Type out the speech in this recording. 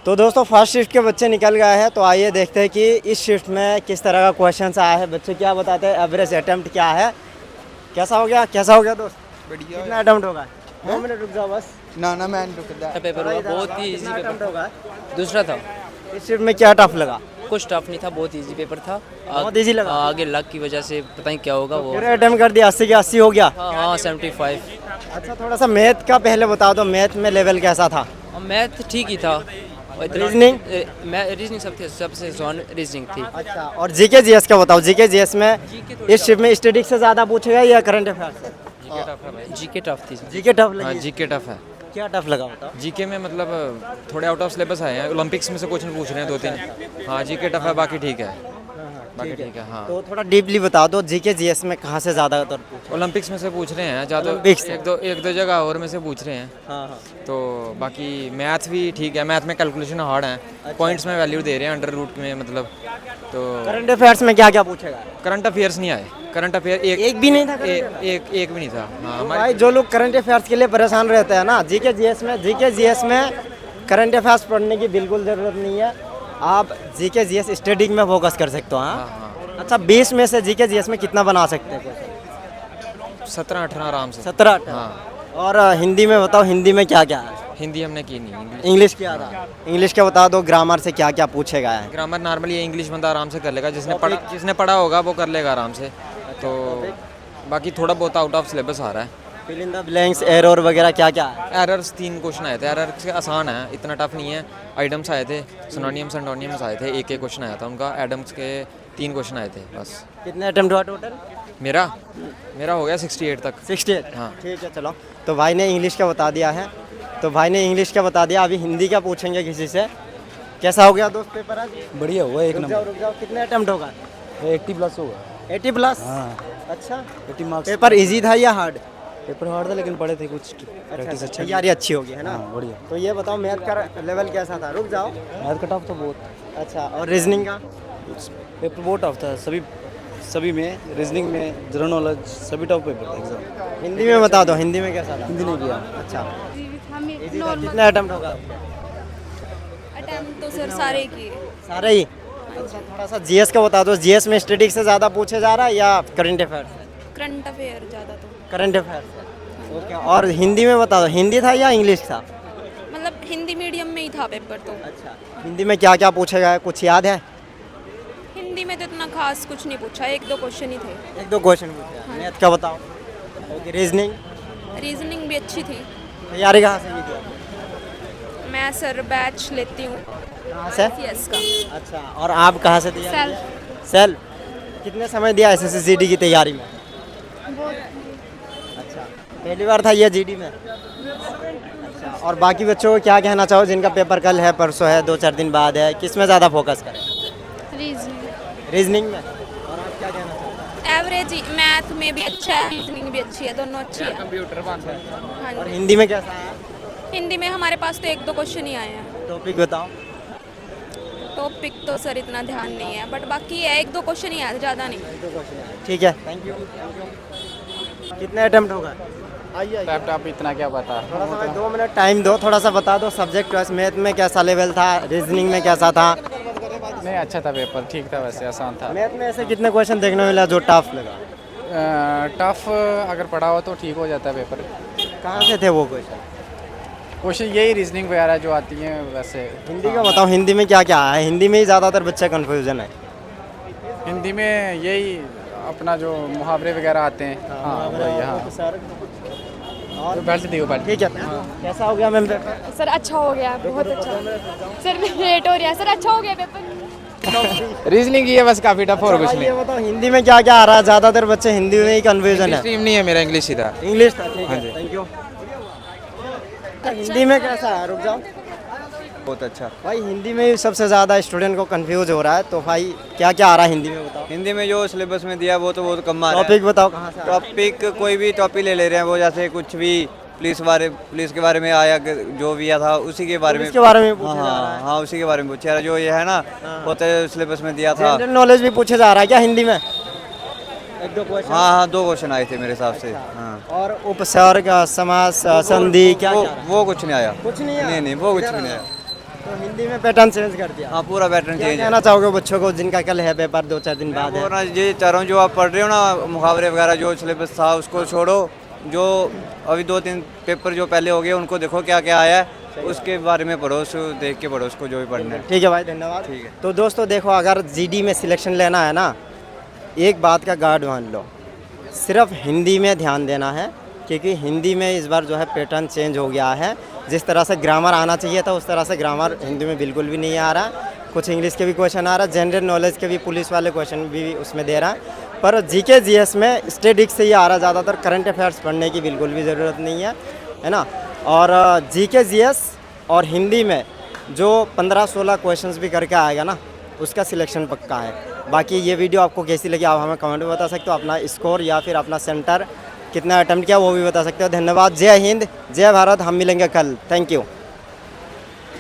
तो दोस्तों first shift के बच्चे निकल गए हैं, तो आइए देखते हैं कि इस शिफ्ट में किस तरह का क्वेश्चन आया है। बच्चे क्या बताते हैं, एवरेज अटेम्प्ट क्या है, कैसा हो गया दोस्त? बढ़िया कितना अटेम्प्ट होगा? 2 मिनट रुक जाओ बस। ना मैं नहीं रुकता। पेपर हुआ बहुत ही इजी कितना पेपर अटेम्प्ट होगा? दूसरा था। इस शिफ्ट में क्या टफ लगा? कुछ टफ नहीं था, बहुत इजी पेपर था। बहुत easy लगा? आगे लक की वजह से पता नहीं क्या होगा वो। पूरे अटेम्प्ट कर दिया, 80 के 80 हो गया। हाँ 75। अच्छा थोड़ा सा मैथ का पहले बता दो, मैथ में लेवल कैसा था? और मैथ ठीक ही था। रीजनिंग? रीजनिंग सबसे जॉन रीजनिंग थी। अच्छा, और जीके जीएस का बताओ। जीके जीएस में इस शिफ्ट में स्टैटिक से ज़्यादा पूछेगा या करंट अफेयर्स से? जीके टफ थी। जीके टफ हाँ लगी? जीके टफ है। क्या टफ लगा बताओ? जीके में मतलब थोड़े आउट ऑफ सिलेबस आए हैं, ओलंपिक्स में से क्वेश्चन पूछ रहे हैं 2-3। हाँ जीके टफ है, बाकी ठीक है। बाकी ठीक है हाँ। तो थोड़ा डीपली बता दो, जीके जीएस में कहाँ से ज़्यादातर पूछे? ओलंपिक्स में से पूछ रहे हैं ज़्यादा, ओलंपिक्स से? एक दो जगह और में से पूछ रहे हैं। हाँ हाँ। तो बाकी मैथ भी ठीक है, मैथ में कैलकुलेशन हार्ड है, पॉइंट्स में वैल्यू दे रहे हैं अंडर रूट में मतलब। तो करंट अफेयर्स में क्या क्या पूछेगा? करंट अफेयर्स नहीं आए, करंट अफेयर एक भी नहीं था current एक भी नहीं था। हाँ तो हमारे भाई जो लोग करंट अफेयर्स के लिए परेशान रहते हैं ना, जीके जीएस में करंट अफेयर्स पढ़ने की बिल्कुल ज़रूरत नहीं है। आप जीके जीएस स्टडी में फोकस कर सकते हो। हाँ अच्छा, 20 में से जीके जीएस में कितना बना सकते हैं? 17-18 आराम से। 17? हाँ। और हिंदी में बताओ, हिंदी में क्या क्या है? हिंदी हमने की नहीं, इंग्लिश क्या था? इंग्लिश का बता दो, ग्रामर से क्या क्या पूछेगा है? ग्रामर नॉर्मली इंग्लिश बंदा आराम से कर लेगा, जिसने पढ़ा होगा वो कर लेगा आराम से। तो बाकी थोड़ा बहुत आउट ऑफ सिलेबस आ रहा है। Fill in the blanks, error वगैरह क्या क्या है? एरर्स 3 क्वेश्चन आए थे, एरर से आसान है, इतना टफ नहीं है। आइटम्स आए थे, सिनोनियम्स एंटोनियम्स आए थे, एक क्वेश्चन आया था उनका। एडम्स के 3 क्वेश्चन आए थे बस। कितने अटेम्प्ट हुआ टोटल? मेरा हो गया 68 तक। 68? हाँ। ठीक है चलो। तो भाई ने इंग्लिश का बता दिया है, अभी हिंदी का पूछेंगे किसी से। कैसा हो गया दोस्त पेपर आज? बढ़िया हुआ, एक रुक नंबर। जाओ, कितने अटेम्प्ट होगा? 80 प्लस होगा। 80 प्लस? हाँ अच्छा, 80 मार्क्स। पेपर इजी था या हार्ड? पेपर हार्ड था लेकिन पढ़े थे कुछ, प्रैक्टिस अच्छा तैयारी अच्छी होगी है ना? हाँ बढ़िया। तो ये बताओ मैथ का लेवल कैसा था? रुक जाओ। मैथ का टफ तो बहुत। अच्छा, और रीजनिंग का? पेपर बहुत टफ था, सभी में, रीजनिंग में, जनरल नॉलेज सभी टफ पेपर था एग्जाम। हिंदी में बता दो, हिंदी में कैसा था? हिंदी नहीं किया। अच्छा, easy था। नॉर्मल कितने अटेम्प्ट होगा? अटेम्प्ट तो सर सारे किए। सारे ही? अच्छा, थोड़ा सा जीएस का बता दो। जीएस में स्टैटिक से ज़्यादा पूछे जा रहा है या करंट अफेयर्स? करंट अफेयर ज़्यादा तो करंट अफेयर्स। ओके, और हिंदी में बता दो, हिंदी था या इंग्लिश था? मतलब हिंदी मीडियम में ही था पेपर तो। अच्छा, हिंदी में क्या क्या पूछेगा, कुछ याद है? हिंदी में तो इतना खास कुछ नहीं पूछा, 1-2 क्वेश्चन ही थे। 1-2 क्वेश्चन पूछे। मैथ का बताओ। Okay, reasoning? रीजनिंग भी अच्छी थी। तैयारी कहाँ से की थी? मैं सर बैच लेती हूँ कहाँ से? CS का। अच्छा, और आप कहाँ से तैयारी? सेल्फ। सेल्फ? कितने समय दिया एसएससी जीडी की तैयारी में? अच्छा, पहली बार था ये जीडी में? अच्छा, और बाकी बच्चों को क्या कहना चाहो जिनका पेपर कल है, परसों है, 2-4 दिन बाद है, किस में ज़्यादा फोकस करें? रीजनिंग रीजनिंग में? और आप क्या कहना चाहते एवरेज, मैथ में भी अच्छा है, रीजनिंग भी अच्छी है, दोनों अच्छी है। हाँ हैं? और जी। हिंदी में कैसा है? हिंदी में हमारे पास तो 1-2 क्वेश्चन ही आए हैं। टॉपिक बताओ। टॉपिक तो सर इतना ध्यान नहीं है, बट बाकी है 1-2 क्वेश्चन ही आए, ज़्यादा नहीं। ठीक है, थैंक यू। कितने अटेम्प्ट होगा? लैपटॉप इतना क्या पता। थोड़ा सा भाई 2 मिनट टाइम दो, थोड़ा सा बता दो सब्जेक्ट वाइज। मैथ में कैसा लेवल था, रीजनिंग में कैसा था? नहीं अच्छा था पेपर, ठीक था, वैसे आसान था। मैथ में ऐसे कितने क्वेश्चन देखने को मिला जो टफ लगा? टफ अगर पढ़ा हो तो ठीक हो जाता है पेपर। कहाँ से थे वो क्वेश्चन? क्वेश्चन यही रीजनिंग वगैरह जो आती हैं वैसे। हिंदी का बताओ, हिंदी में क्या क्या है? हिंदी में ही ज़्यादातर बच्चा कन्फ्यूजन है। हिंदी में यही अपना जो मुहावरे वगैरह आते हैं। हाँ वही। हाँ सर तो बेल्ट दियो बेल्ट। ठीक है। कैसा हो गया मैम पेपर? सर अच्छा हो गया, बहुत अच्छा। सर लेट हो रहा है, सर अच्छा हो गया पेपर। रीजनिंग की है बस, काफ़ी टफ और कुछ भाई नहीं। ये बताओ, हिंदी में क्या क्या आ रहा है? ज़्यादातर बच्चे हिंदी में ही कन्फ्यूजन है। स्ट्रीम नहीं है, मेरा इंग्लिश ही था। इंग्लिश था? ठीक हाँ है, जी। Thank you. हिंदी में कैसा है? रुक जाओ। बहुत अच्छा। भाई हिंदी में ही सबसे ज़्यादा स्टूडेंट को कंफ्यूज हो रहा है, तो भाई क्या क्या आ रहा है हिंदी में बताओ। हिंदी में जो सिलेबस में दिया वो तो बहुत कम आ रहा है। टॉपिक बताओ कहाँ से आ रहा है? टॉपिक कोई भी टॉपिक ले रहे हैं वो, जैसे कुछ भी पुलिस के बारे में आया, जो भी था उसी के बारे में। इसके बारे में पूछा जा रहा हाँ है। हाँ, उसी के बारे में पूछा जा रहा है। जो ये है ना वो तो सिलेबस में दिया था। जनरल नॉलेज भी पूछा जा रहा है क्या हिंदी में? 1-2 क्वेश्चन? हाँ हाँ, 2 क्वेश्चन आए थे मेरे हिसाब से। हाँ और उपसर्ग, समास, संधि क्या क्या आ रहा है? वो कुछ नहीं आया। कुछ नहीं आया? नहीं वो कुछ भी नहीं आया। तो हिंदी में पैटर्न चेंज कर दिया। हाँ पूरा पैटर्न क्या चेंज है। कहना चाहोगे बच्चों को जिनका कल है पेपर 2-4 दिन बाद है? वो ना ये चाह रहा हूँ जो आप पढ़ रहे हो ना मुहावरे वगैरह जो सिलेबस था उसको छोड़ो, जो अभी 2-3 पेपर जो पहले हो गए उनको देखो क्या क्या आया है, उसके बारे में पढ़ो, उसको देख के पढ़ो उसको जो भी पढ़ना है। ठीक है भाई, धन्यवाद। ठीक है। तो दोस्तों देखो, अगर जीडी में सिलेक्शन लेना है ना, एक बात का गार्ड मान लो, सिर्फ हिंदी में ध्यान देना है, क्योंकि हिंदी में इस बार जो है पैटर्न चेंज हो गया है। जिस तरह से ग्रामर आना चाहिए था उस तरह से ग्रामर हिंदी में बिल्कुल भी नहीं आ रहा। कुछ इंग्लिश के भी क्वेश्चन आ रहा है, जनरल नॉलेज के भी पुलिस वाले क्वेश्चन भी उसमें दे रहा है, पर जीके जीएस में स्टैटिक्स से ही आ रहा है ज़्यादातर। करंट अफेयर्स पढ़ने की बिल्कुल भी ज़रूरत नहीं है ना। और जीके जीएस और हिंदी में जो 15-16 क्वेश्चंस भी करके आएगा ना, उसका सिलेक्शन पक्का है। बाकी ये वीडियो आपको कैसी लगी आप हमें कमेंट में बता सकते हो। अपना स्कोर या फिर अपना सेंटर कितना अटेम्प्ट किया वो भी बता सकते हो। धन्यवाद। जय हिंद, जय भारत। हम मिलेंगे कल। Thank you.